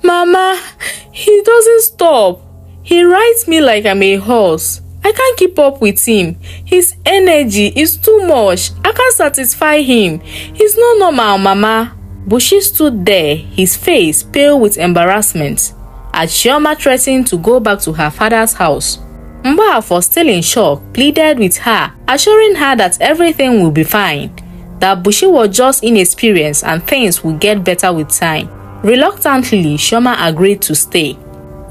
Mama, he doesn't stop. He rides me like I'm a horse. I can't keep up with him. His energy is too much. I can't satisfy him. He's not normal, Mama. Bushi stood there, his face pale with embarrassment, as Chioma threatened to go back to her father's house. Mgbafor, still in shock, pleaded with her, assuring her that everything will be fine, that Bushi was just inexperienced and things will get better with time. Reluctantly, Chioma agreed to stay.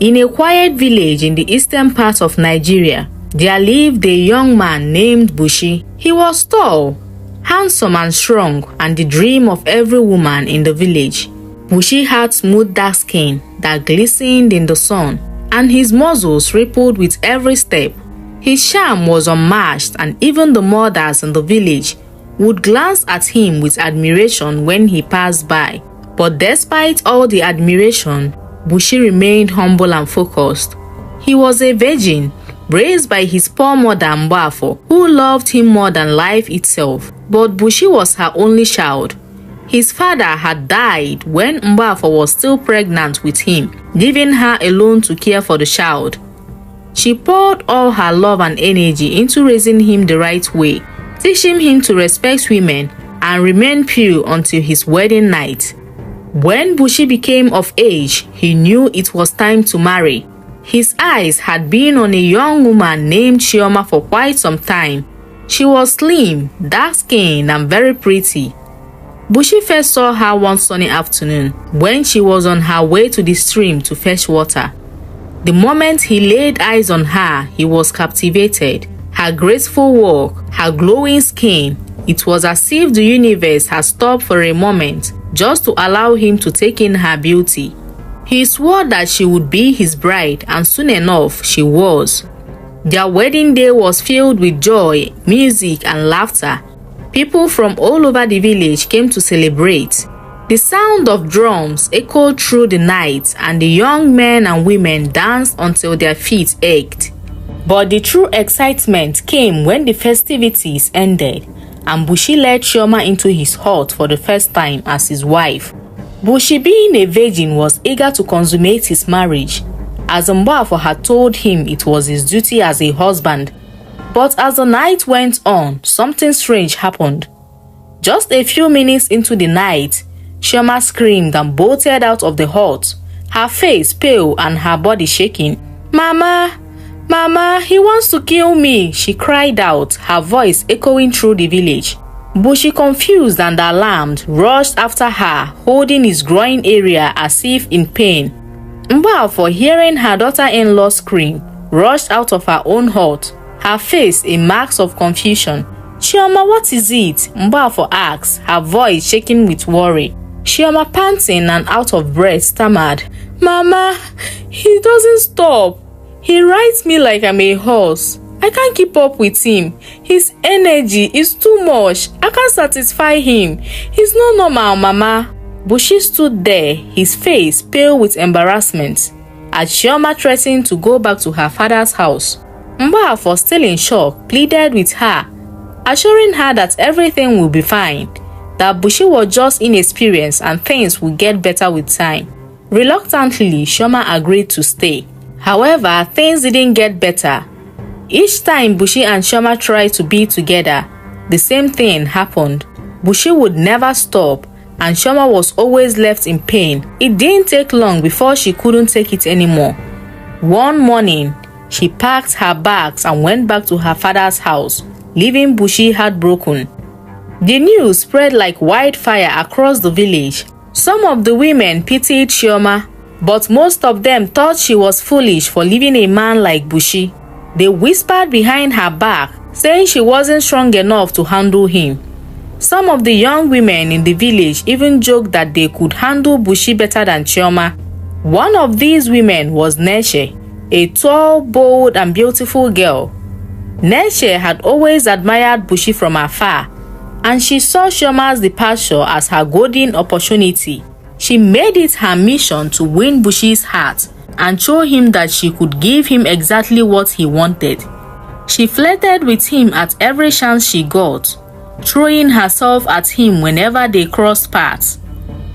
In a quiet village in the eastern part of Nigeria, there lived a young man named Bushi. He was tall, handsome and strong, and the dream of every woman in the village. Bushi had smooth dark skin that glistened in the sun, and his muscles rippled with every step. His charm was unmatched, and even the mothers in the village would glance at him with admiration when he passed by. But despite all the admiration, Bushi remained humble and focused. He was a virgin, raised by his poor mother Mgbafor, who loved him more than life itself. But Bushi was her only child. His father had died when Mgbafor was still pregnant with him, leaving her alone to care for the child. She poured all her love and energy into raising him the right way, teaching him to respect women and remain pure until his wedding night. When Bushi became of age, he knew it was time to marry. His eyes had been on a young woman named Chioma for quite some time. She was slim, dark-skinned, and very pretty. Bushi first saw her one sunny afternoon when she was on her way to the stream to fetch water. The moment he laid eyes on her, he was captivated. Her graceful walk, her glowing skin, it was as if the universe had stopped for a moment just to allow him to take in her beauty. He swore that she would be his bride, and soon enough, she was. Their wedding day was filled with joy, music, and laughter. People from all over the village came to celebrate. The sound of drums echoed through the night, and the young men and women danced until their feet ached. But the true excitement came when the festivities ended, and Bushi led Chioma into his hut for the first time as his wife. Bushi, being a virgin, was eager to consummate his marriage, as Mgbafor had told him it was his duty as a husband. But as the night went on, something strange happened. Just a few minutes into the night, Chioma screamed and bolted out of the hut, her face pale and her body shaking. "Mama! Mama, he wants to kill me!" she cried out, her voice echoing through the village. Bushi, confused and alarmed, rushed after her, holding his groin area as if in pain. Mgbafor, hearing her daughter-in-law scream, rushed out of her own hut, her face a mark of confusion. "Chioma, what is it?" Mgbafor asked, her voice shaking with worry. Chioma, panting and out of breath, stammered, "Mama, he doesn't stop. He rides me like I'm a horse. I can't keep up with him. His energy is too much. I can't satisfy him. He's not normal, Mama." Bushi stood there, his face pale with embarrassment, as Chioma threatened to go back to her father's house. Mgbafor, still in shock, pleaded with her, assuring her that everything will be fine, that Bushi was just inexperienced and things will get better with time. Reluctantly, Chioma agreed to stay. However, things didn't get better. Each time Bushi and Chioma tried to be together, the same thing happened. Bushi would never stop, and Chioma was always left in pain. It didn't take long before she couldn't take it anymore. One morning, she packed her bags and went back to her father's house, leaving Bushi heartbroken. The news spread like wildfire across the village. Some of the women pitied Chioma, but most of them thought she was foolish for leaving a man like Bushi. They whispered behind her back, saying she wasn't strong enough to handle him. Some of the young women in the village even joked that they could handle Bushi better than Chioma. One of these women was Neche, a tall, bold, and beautiful girl. Neche had always admired Bushi from afar, and she saw Chioma's departure as her golden opportunity. She made it her mission to win Bushi's heart and show him that she could give him exactly what he wanted. She flirted with him at every chance she got, throwing herself at him whenever they crossed paths.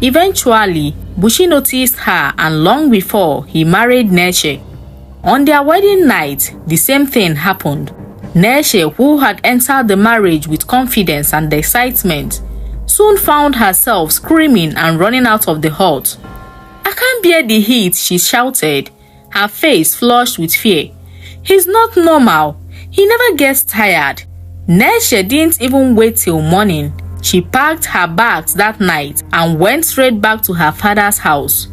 Eventually, Bushi noticed her, and long before he married Neche. On their wedding night, the same thing happened. Neche, who had entered the marriage with confidence and excitement, soon found herself screaming and running out of the hut. "I can't bear the heat," she shouted, her face flushed with fear. "He's not normal. He never gets tired." Neche didn't even wait till morning. She packed her bags that night and went straight back to her father's house.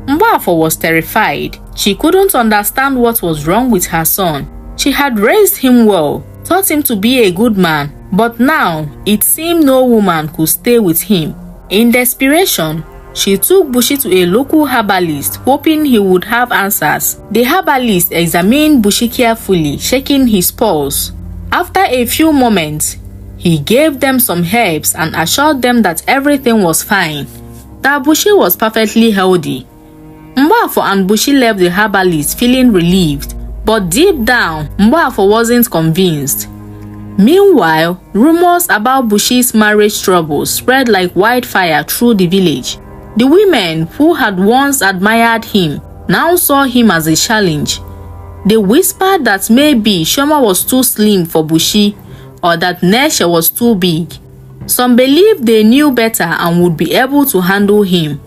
Mgbafo was terrified. She couldn't understand what was wrong with her son. She had raised him well, taught him to be a good man, but now it seemed no woman could stay with him. In desperation, she took Bushi to a local herbalist, hoping he would have answers. The herbalist examined Bushi carefully, shaking his pulse. After a few moments, he gave them some herbs and assured them that everything was fine, that Bushi was perfectly healthy. Mgbafo and Bushi left the herbalist feeling relieved, but deep down, Mgbafo wasn't convinced. Meanwhile, rumors about Bushi's marriage troubles spread like wildfire through the village. The women who had once admired him now saw him as a challenge. They whispered that maybe Chioma was too slim for Bushi, or that Neche was too big. Some believed they knew better and would be able to handle him.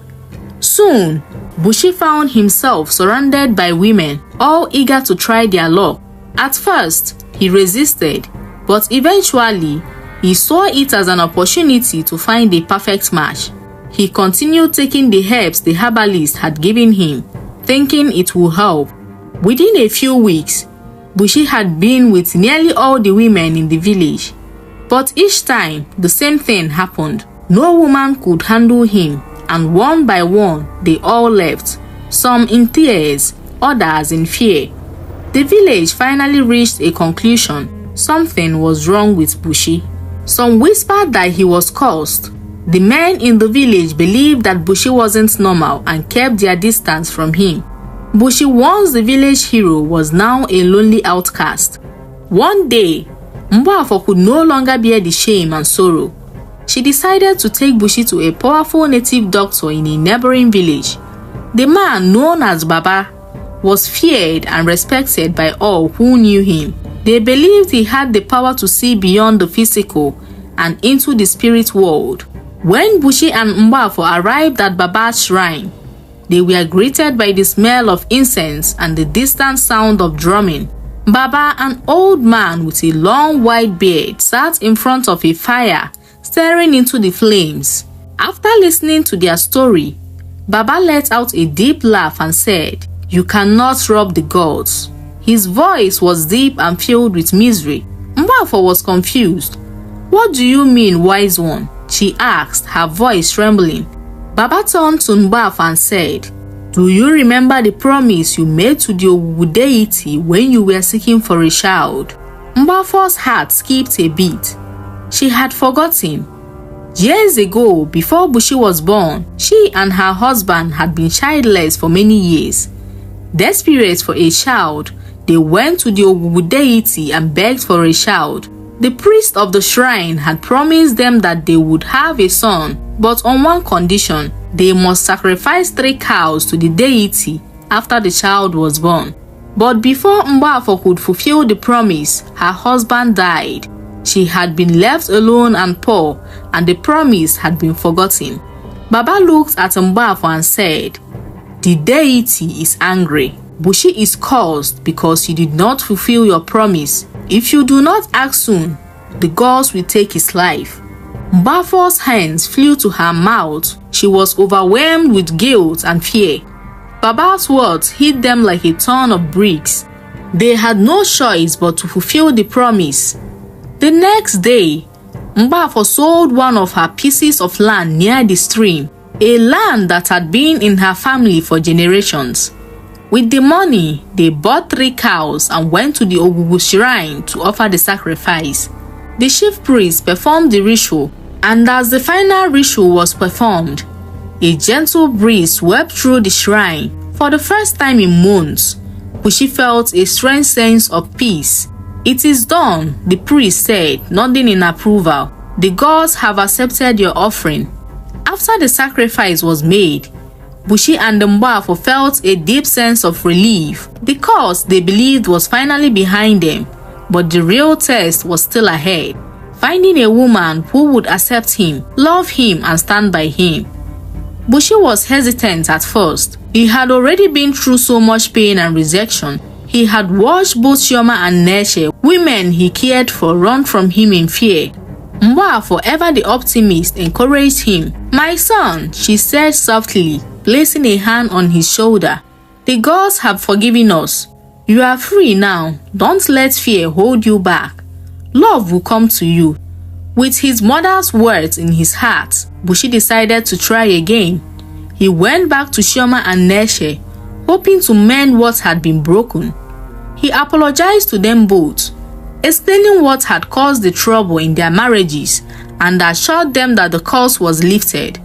Soon, Bushi found himself surrounded by women, all eager to try their luck. At first, he resisted, but eventually, he saw it as an opportunity to find a perfect match. He continued taking the herbs the herbalist had given him, thinking it would help. Within a few weeks, Bushi had been with nearly all the women in the village. But each time, the same thing happened. No woman could handle him, and one by one, they all left, some in tears, others in fear. The village finally reached a conclusion. Something was wrong with Bushi. Some whispered that he was cursed. The men in the village believed that Bushi wasn't normal and kept their distance from him. Bushi, once the village hero, was now a lonely outcast. One day, Mgbafo could no longer bear the shame and sorrow. She decided to take Bushi to a powerful native doctor in a neighboring village. The man, known as Baba, was feared and respected by all who knew him. They believed he had the power to see beyond the physical and into the spirit world. When Bushi and Mgbafo arrived at Baba's shrine, they were greeted by the smell of incense and the distant sound of drumming. Baba, an old man with a long white beard, sat in front of a fire, staring into the flames. After listening to their story, Baba let out a deep laugh and said, "You cannot rob the gods." His voice was deep and filled with misery. Mgbafo was confused. "What do you mean, wise one?" she asked, her voice trembling. Baba turned to Mgbafo and said, "Do you remember the promise you made to the Ogugu deity when you were seeking for a child?" Mgbafo's heart skipped a beat. She had forgotten. Years ago, before Bushi was born, she and her husband had been childless for many years. Desperate for a child, they went to the Ogugu deity and begged for a child. The priest of the shrine had promised them that they would have a son, but on one condition: they must sacrifice 3 cows to the deity after the child was born. But before Mgbafo could fulfill the promise, her husband died. She had been left alone and poor, and the promise had been forgotten. Baba looked at Mgbafo and said, "The deity is angry. Bushi is cursed because you did not fulfill your promise. If you do not act soon, the gods will take his life." Mgbafo's hands flew to her mouth. She was overwhelmed with guilt and fear. Baba's words hit them like a ton of bricks. They had no choice but to fulfill the promise. The next day, Mgbafo sold one of her pieces of land near the stream, a land that had been in her family for generations. With the money, they bought 3 cows and went to the Ogugu shrine to offer the sacrifice. The chief priest performed the ritual, and as the final ritual was performed, a gentle breeze swept through the shrine. For the first time in months, Bushi felt a strange sense of peace. "It is done," the priest said, nodding in approval. "The gods have accepted your offering." After the sacrifice was made, Bushi and Mboafo felt a deep sense of relief. The curse they believed was finally behind them, but the real test was still ahead. Finding a woman who would accept him, love him, and stand by him. Bushi was hesitant at first. He had already been through so much pain and rejection. He had watched both Chioma and Nneche, women he cared for, run from him in fear. Mboafo, ever the optimist, encouraged him. "My son," she said softly, placing a hand on his shoulder. "The gods have forgiven us. You are free now. Don't let fear hold you back. Love will come to you." With his mother's words in his heart, Bushi decided to try again. He went back to Chioma and Nneche, hoping to mend what had been broken. He apologized to them both, explaining what had caused the trouble in their marriages and assured them that the curse was lifted.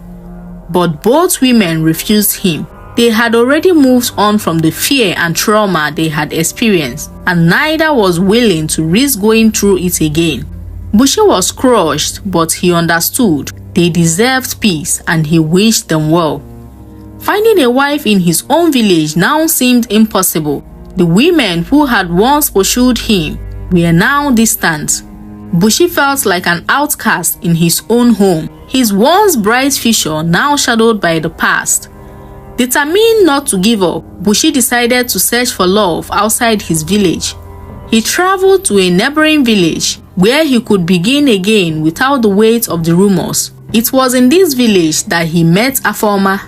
But both women refused him. They had already moved on from the fear and trauma they had experienced, and neither was willing to risk going through it again. Bushi was crushed, but he understood they deserved peace and he wished them well. Finding a wife in his own village now seemed impossible. The women who had once pursued him were now distant. Bushi felt like an outcast in his own home, his once bright future now shadowed by the past. Determined not to give up, Bushi decided to search for love outside his village. He traveled to a neighboring village where he could begin again without the weight of the rumors. It was in this village that he met Afoma.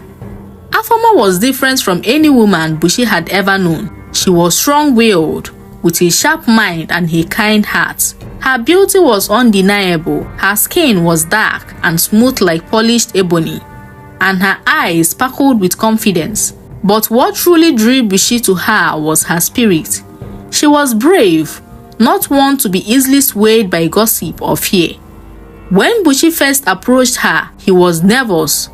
Afoma was different from any woman Bushi had ever known. She was strong-willed, with a sharp mind and a kind heart. Her beauty was undeniable. Her skin was dark and smooth like polished ebony, and her eyes sparkled with confidence. But what truly drew Bushi to her was her spirit. She was brave, not one to be easily swayed by gossip or fear. When Bushi first approached her, he was nervous.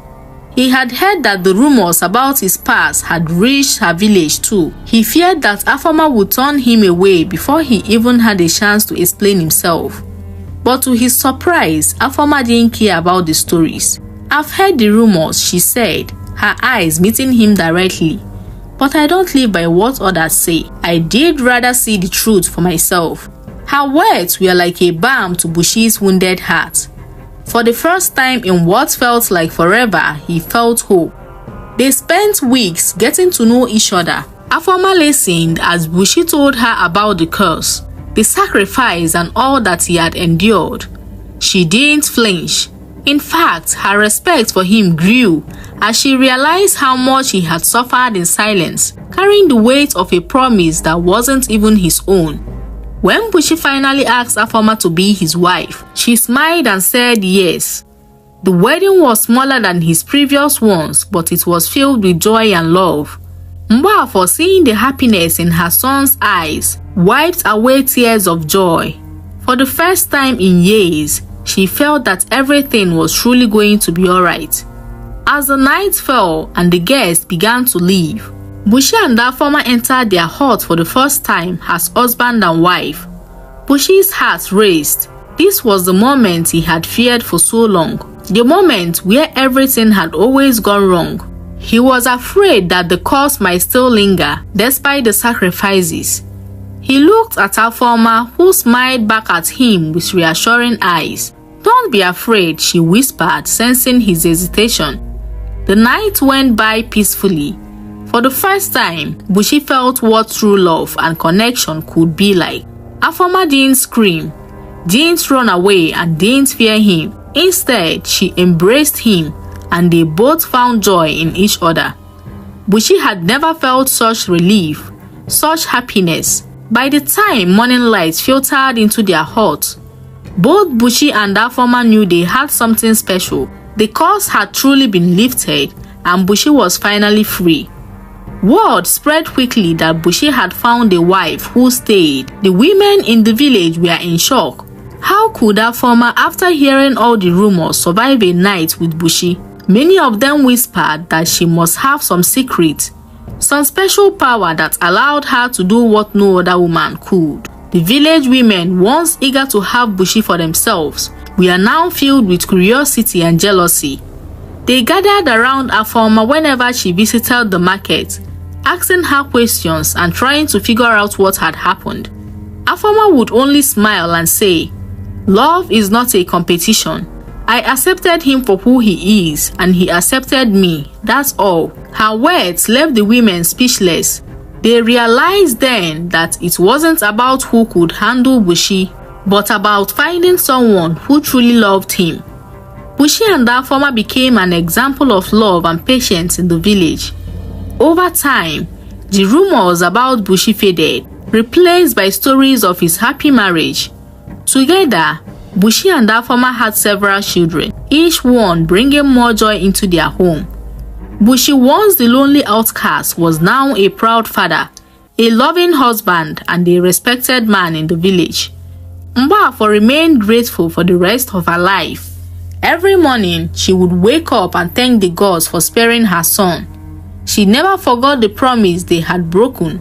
He had heard that the rumors about his past had reached her village too. He feared that Afoma would turn him away before he even had a chance to explain himself. But to his surprise, Afoma didn't care about the stories. "I've heard the rumors," she said, her eyes meeting him directly. "But I don't live by what others say. I did rather see the truth for myself." Her words were like a balm to Bushi's wounded heart. For the first time in what felt like forever, he felt hope. They spent weeks getting to know each other. Afoma listened as Bushi told her about the curse, the sacrifice, and all that he had endured. She didn't flinch. In fact, her respect for him grew as she realized how much he had suffered in silence, carrying the weight of a promise that wasn't even his own. When Bushi finally asked Afoma to be his wife, she smiled and said yes. The wedding was smaller than his previous ones, but it was filled with joy and love. Mboafo, seeing the happiness in her son's eyes, wiped away tears of joy. For the first time in years, she felt that everything was truly going to be alright. As the night fell and the guests began to leave, Bushi and Afoma entered their hut for the first time as husband and wife. Bushi's heart raced. This was the moment he had feared for so long, the moment where everything had always gone wrong. He was afraid that the curse might still linger despite the sacrifices. He looked at Afoma, who smiled back at him with reassuring eyes. "Don't be afraid," she whispered, sensing his hesitation. The night went by peacefully. For the first time, Bushi felt what true love and connection could be like. Afoma didn't scream, didn't run away, and didn't fear him. Instead, she embraced him, and they both found joy in each other. Bushi had never felt such relief, such happiness. By the time morning light filtered into their hut, both Bushi and Afoma knew they had something special. The curse had truly been lifted, and Bushi was finally free. Word spread quickly that Bushi had found a wife who stayed. The women in the village were in shock. How could Afoma, after hearing all the rumors, survive a night with Bushi? Many of them whispered that she must have some secret, some special power that allowed her to do what no other woman could. The village women, once eager to have Bushi for themselves, were now filled with curiosity and jealousy. They gathered around Afoma whenever she visited the market, asking her questions and trying to figure out what had happened. Afoma would only smile and say, "Love is not a competition. I accepted him for who he is, and he accepted me, that's all." Her words left the women speechless. They realized then that it wasn't about who could handle Bushi, but about finding someone who truly loved him. Bushi and Afoma became an example of love and patience in the village. Over time, the rumors about Bushi faded, replaced by stories of his happy marriage. Together, Bushi and Afoma had several children, each one bringing more joy into their home. Bushi, once the lonely outcast, was now a proud father, a loving husband, and a respected man in the village. Mgbafo remained grateful for the rest of her life. Every morning, she would wake up and thank the gods for sparing her son. She never forgot the promise they had broken,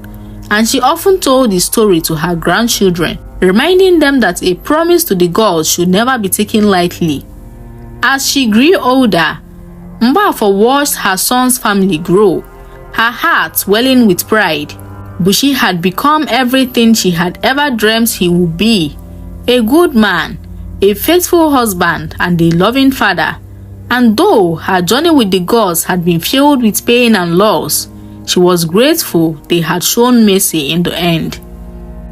and she often told the story to her grandchildren, reminding them that a promise to the gods should never be taken lightly. As she grew older, Mgbafo watched her son's family grow, her heart swelling with pride. Bushi had become everything she had ever dreamt he would be: a good man, a faithful husband, and a loving father. And though her journey with the gods had been filled with pain and loss, she was grateful they had shown mercy in the end.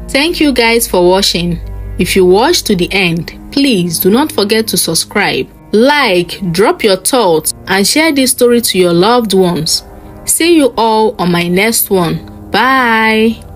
Thank you guys for watching. If you watched to the end, please do not forget to subscribe, like, drop your thoughts, and share this story to your loved ones. See you all on my next one. Bye.